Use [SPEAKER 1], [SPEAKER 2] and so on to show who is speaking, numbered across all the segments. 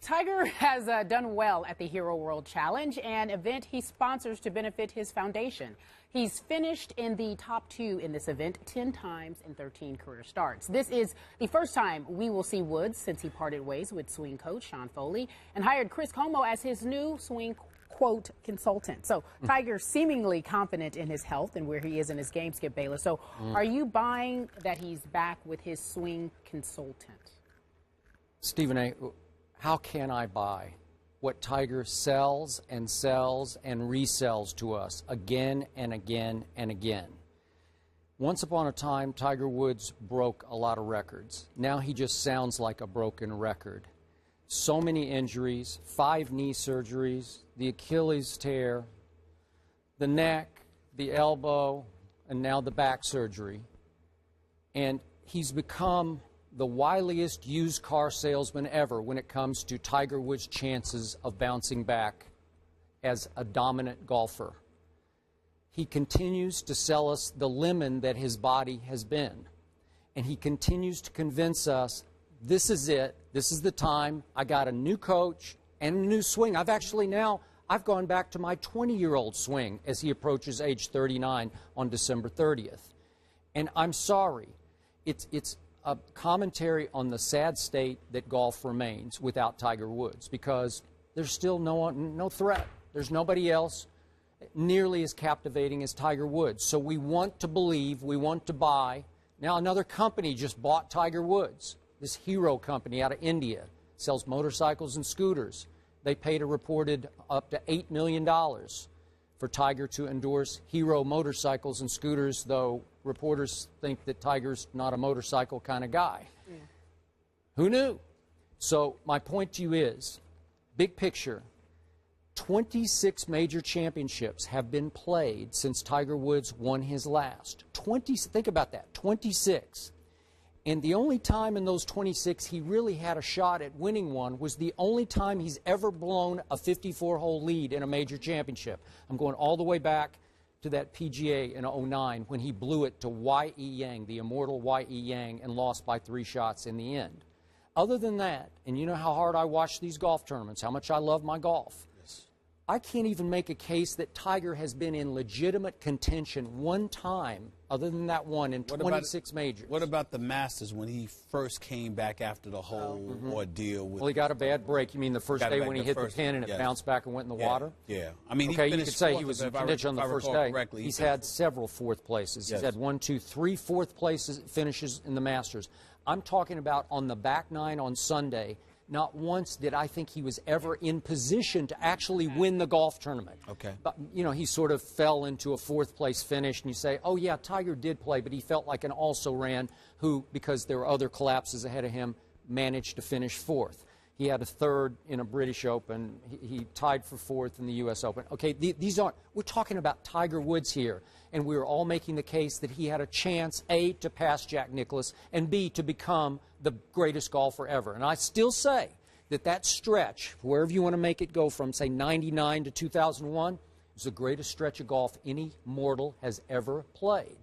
[SPEAKER 1] Tiger has done well at the Hero World Challenge, an event he sponsors to benefit his foundation. He's finished in the top 2 in this event 10 times in 13 career starts. This is the first time we will see Woods since he parted ways with swing coach Sean Foley and hired Chris Como as his new swing quote consultant. So Tiger's seemingly confident in his health and where he is in his game, Skip Bayless. So are you buying that he's back with his swing consultant?
[SPEAKER 2] Stephen A., how can I buy what Tiger sells and sells and resells to us again and again and again? Once upon a time, Tiger Woods broke a lot of records. Now he just sounds like a broken record. So many injuries, 5 knee surgeries, the Achilles tear, the neck, the elbow, and now the back surgery. And he's become the wiliest used car salesman ever when it comes to Tiger Woods' chances of bouncing back as a dominant golfer. He continues to sell us the lemon that his body has been. And he continues to convince us, this is it, this is the time, I got a new coach and a new swing. I've gone back to my 20-year-old swing as he approaches age 39 on December 30th. And I'm sorry, it's a commentary on the sad state that golf remains without Tiger Woods, because there's still no threat. There's nobody else nearly as captivating as Tiger Woods. So we want to believe, we want to buy. Now another company just bought Tiger Woods. This Hero company out of India sells motorcycles and scooters. They paid a reported up to $8 million for Tiger to endorse Hero motorcycles and scooters, though reporters think that Tiger's not a motorcycle kind of guy. Yeah. Who knew? So my point to you is, big picture, 26 major championships have been played since Tiger Woods won his last. Think about that, 26. And the only time in those 26 he really had a shot at winning one was the only time he's ever blown a 54-hole lead in a major championship. I'm going all the way back to that PGA in '09 when he blew it to Y.E. Yang, the immortal Y.E. Yang, and lost by 3 shots in the end. Other than that, and you know how hard I watch these golf tournaments, how much I love my golf, I can't even make a case that Tiger has been in legitimate contention one time, other than that one in 26 majors.
[SPEAKER 3] What about the Masters when he first came back after the whole ordeal? Well,
[SPEAKER 2] he got a bad break. You mean the first day when he hit the pin and it bounced back and went in the water?
[SPEAKER 3] Yeah. I mean,
[SPEAKER 2] okay, you could say he was in contention on the first day. He's had several 4th places. He's had 1, 2, 3 4th places finishes in the Masters. I'm talking about on the back 9 on Sunday. Not once did I think he was ever in position to actually win the golf tournament.
[SPEAKER 3] Okay.
[SPEAKER 2] But, you know, he sort of fell into a 4th place finish, and you say, oh, yeah, Tiger did play, but he felt like an also-ran who, because there were other collapses ahead of him, managed to finish 4th. He had a 3rd in a British Open. He tied for 4th in the U.S. Open. Okay, we're talking about Tiger Woods here, and we were all making the case that he had a chance, A, to pass Jack Nicklaus, and B, to become the greatest golfer ever. And I still say that stretch, wherever you want to make it go from, say, 99 to 2001, is the greatest stretch of golf any mortal has ever played.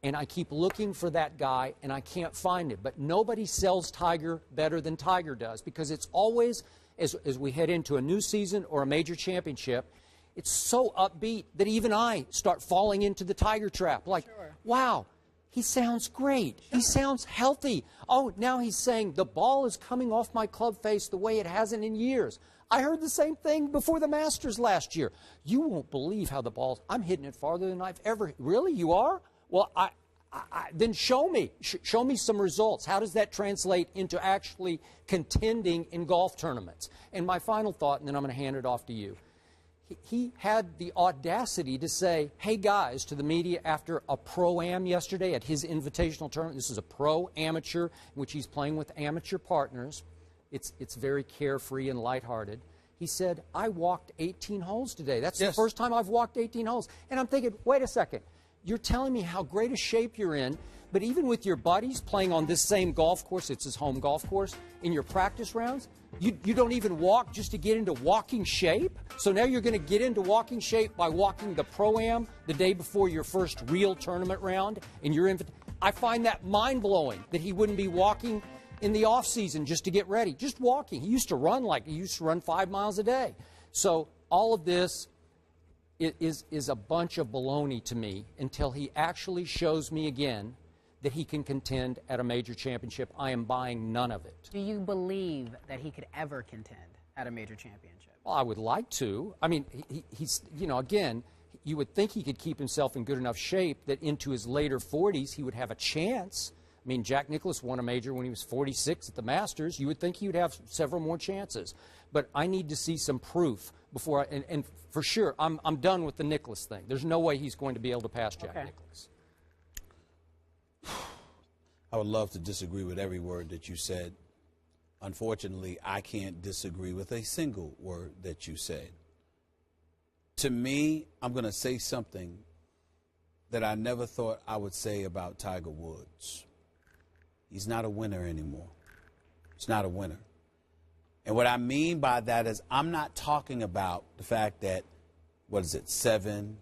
[SPEAKER 2] And I keep looking for that guy, and I can't find it. But nobody sells Tiger better than Tiger does, because it's always, as we head into a new season or a major championship, it's so upbeat that even I start falling into the Tiger trap. Like, wow, he sounds great. He sounds healthy. Oh, now he's saying the ball is coming off my club face the way it hasn't in years. I heard the same thing before the Masters last year. You won't believe how the ball's, I'm hitting it farther than I've ever, really, you are? Well, then show me. Show me some results. How does that translate into actually contending in golf tournaments? And my final thought, and then I'm going to hand it off to you. He had the audacity to say, hey, guys, to the media after a pro-am yesterday at his invitational tournament. This is a pro-amateur in which he's playing with amateur partners. It's very carefree and lighthearted. He said, I walked 18 holes today. That's the first time I've walked 18 holes. And I'm thinking, wait a second. You're telling me how great a shape you're in, but even with your buddies playing on this same golf course, it's his home golf course, in your practice rounds, you don't even walk just to get into walking shape? So now you're going to get into walking shape by walking the Pro-Am the day before your first real tournament round, and I find that mind-blowing that he wouldn't be walking in the off season just to get ready, just walking. He used to run 5 miles a day. So all of this is a bunch of baloney to me until he actually shows me again that he can contend at a major championship. I am buying none of it.
[SPEAKER 1] Do you believe that he could ever contend at a major championship?
[SPEAKER 2] Well, I would like to. I mean, he's, again, you would think he could keep himself in good enough shape that into his later 40s he would have a chance. I mean, Jack Nicklaus won a major when he was 46 at the Masters. You would think he would have several more chances. But I need to see some proof before and for sure, I'm done with the Nicklaus thing. There's no way he's going to be able to pass Jack Nicklaus.
[SPEAKER 3] I would love to disagree with every word that you said. Unfortunately, I can't disagree with a single word that you said. To me, I'm going to say something that I never thought I would say about Tiger Woods. He's not a winner anymore. He's not a winner. And what I mean by that is I'm not talking about the fact that, 7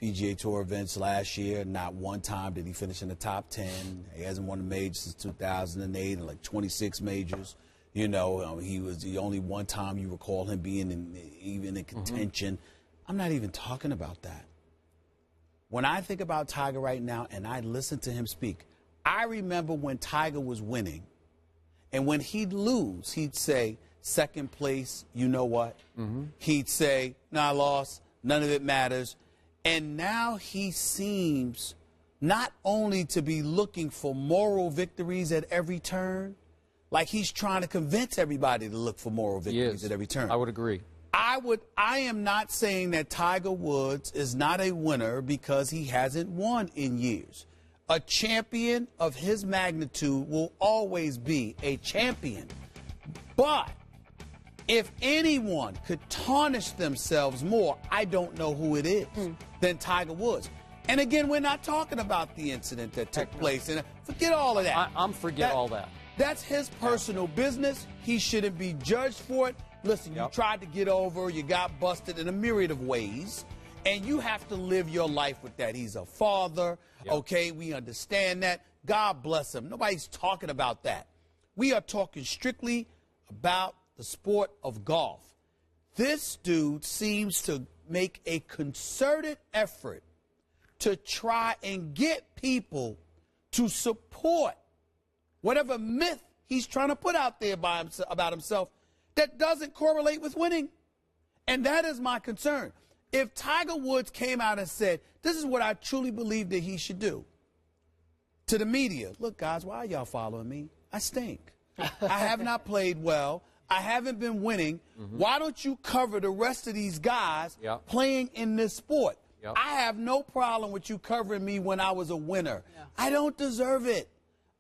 [SPEAKER 3] PGA Tour events last year, not one time did he finish in the top 10. He hasn't won a major since 2008 and like 26 majors. He was the only one time you recall him being even in contention. I'm not even talking about that. When I think about Tiger right now and I listen to him speak, I remember when Tiger was winning, and when he'd lose, he'd say, second place, you know what? He'd say, no, I lost, none of it matters. And now he seems not only to be looking for moral victories at every turn, like he's trying to convince everybody to look for moral victories at every turn.
[SPEAKER 2] I would agree.
[SPEAKER 3] I am not saying that Tiger Woods is not a winner because he hasn't won in years. A champion of his magnitude will always be a champion. But if anyone could tarnish themselves more, I don't know who it is, than Tiger Woods. And again, we're not talking about the incident that took place. And forget all of that.
[SPEAKER 2] Forget all that.
[SPEAKER 3] That's his personal business. He shouldn't be judged for it. Listen, you tried to get over, you got busted in a myriad of ways, and you have to live your life with that. He's a father, okay? We understand that. God bless him. Nobody's talking about that. We are talking strictly about the sport of golf. This dude seems to make a concerted effort to try and get people to support whatever myth he's trying to put out there about himself that doesn't correlate with winning. And that is my concern. If Tiger Woods came out and said, this is what I truly believe that he should do, to the media, look, guys, why are y'all following me? I stink. I have not played well. I haven't been winning. Why don't you cover the rest of these guys playing in this sport? I have no problem with you covering me when I was a winner. I don't deserve it.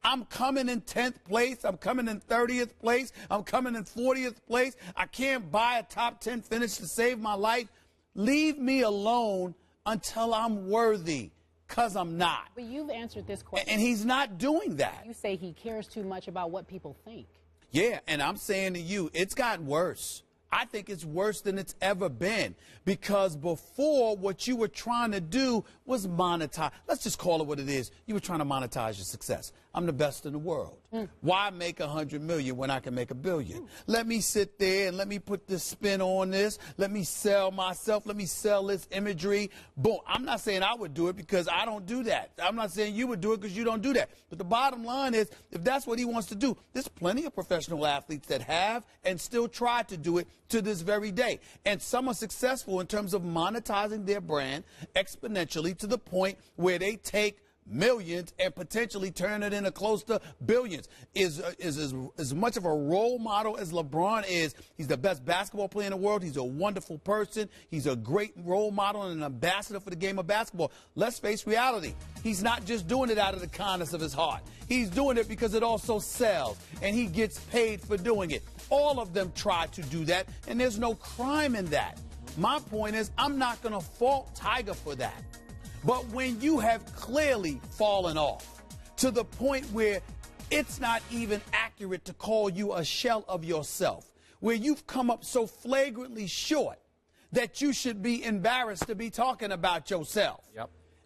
[SPEAKER 3] I'm coming in 10th place. I'm coming in 30th place. I'm coming in 40th place. I can't buy a top 10 finish to save my life. Leave me alone until I'm worthy, because I'm not.
[SPEAKER 1] But you've answered this question.
[SPEAKER 3] And he's not doing that.
[SPEAKER 1] You say he cares too much about what people think.
[SPEAKER 3] Yeah, and I'm saying to you, it's gotten worse. I think it's worse than it's ever been, because before, what you were trying to do was monetize. Let's just call it what it is. You were trying to monetize your success. I'm the best in the world. Why make $100 million when I can make $1 billion? Let me sit there and let me put this spin on this. Let me sell myself. Let me sell this imagery. Boom. I'm not saying I would do it because I don't do that. I'm not saying you would do it because you don't do that. But the bottom line is, if that's what he wants to do, there's plenty of professional athletes that have and still try to do it to this very day. And some are successful in terms of monetizing their brand exponentially to the point where they take millions and potentially turn it into close to billions. Is as much of a role model as LeBron is. He's the best basketball player in the world. He's a wonderful person. He's a great role model and an ambassador for the game of basketball. Let's face reality. He's not just doing it out of the kindness of his heart. He's doing it because it also sells, and he gets paid for doing it. All of them try to do that, and there's no crime in that. My point is, I'm not going to fault Tiger for that. But when you have clearly fallen off to the point where it's not even accurate to call you a shell of yourself, where you've come up so flagrantly short that you should be embarrassed to be talking about yourself.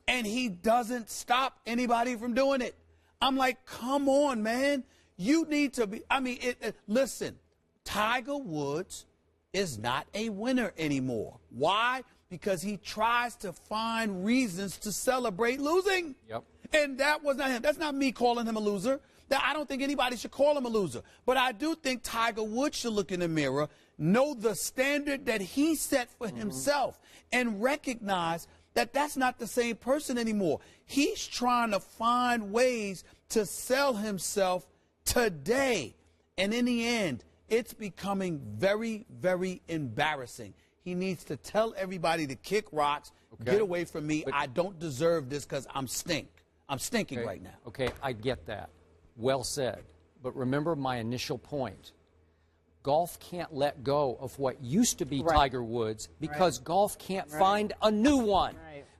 [SPEAKER 3] And he doesn't stop anybody from doing it. I'm like, come on, man. You need to be, I mean, listen, Tiger Woods is not a winner anymore. Why? Because he tries to find reasons to celebrate losing.
[SPEAKER 2] Yep.
[SPEAKER 3] And that was not him. That's not me calling him a loser. I don't think anybody should call him a loser. But I do think Tiger Woods should look in the mirror, know the standard that he set for himself, and recognize that that's not the same person anymore. He's trying to find ways to sell himself today. And in the end, it's becoming very, very embarrassing. He needs to tell everybody to kick rocks, get away from me. I don't deserve this because I'm stinking right now.
[SPEAKER 2] Okay, I get that. Well said. But remember my initial point. Golf can't let go of what used to be Tiger Woods because golf can't find a new one.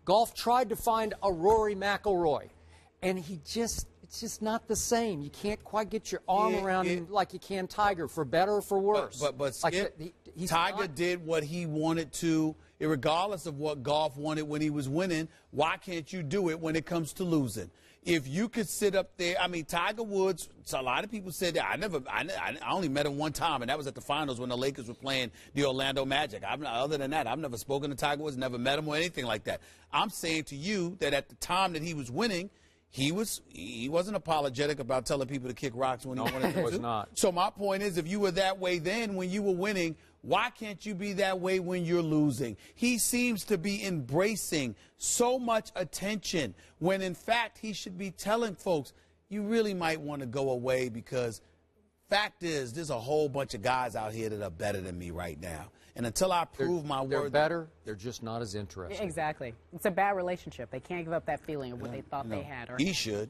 [SPEAKER 2] Golf tried to find a Rory McIlroy, and it's just not the same. You can't quite get your arm around him like you can Tiger, for better or for worse.
[SPEAKER 3] But Skip, like Tiger did what he wanted to, regardless of what golf wanted when he was winning. Why can't you do it when it comes to losing? If you could sit up there, I mean, Tiger Woods, so a lot of people said that. I only met him one time, and that was at the finals when the Lakers were playing the Orlando Magic. Other than that, I've never spoken to Tiger Woods, never met him or anything like that. I'm saying to you that at the time that he was winning, he wasn't apologetic about telling people to kick rocks when he wanted to.
[SPEAKER 2] He was not.
[SPEAKER 3] So my point is, if you were that way then when you were winning, why can't you be that way when you're losing? He seems to be embracing so much attention when, in fact, he should be telling folks, you really might want to go away because fact is there's a whole bunch of guys out here that are better than me right now. And until I prove my
[SPEAKER 2] They're
[SPEAKER 3] worth.
[SPEAKER 2] better, they're just not as interesting.
[SPEAKER 1] Exactly. It's a bad relationship. They can't give up that feeling of what they thought they had.
[SPEAKER 3] He should.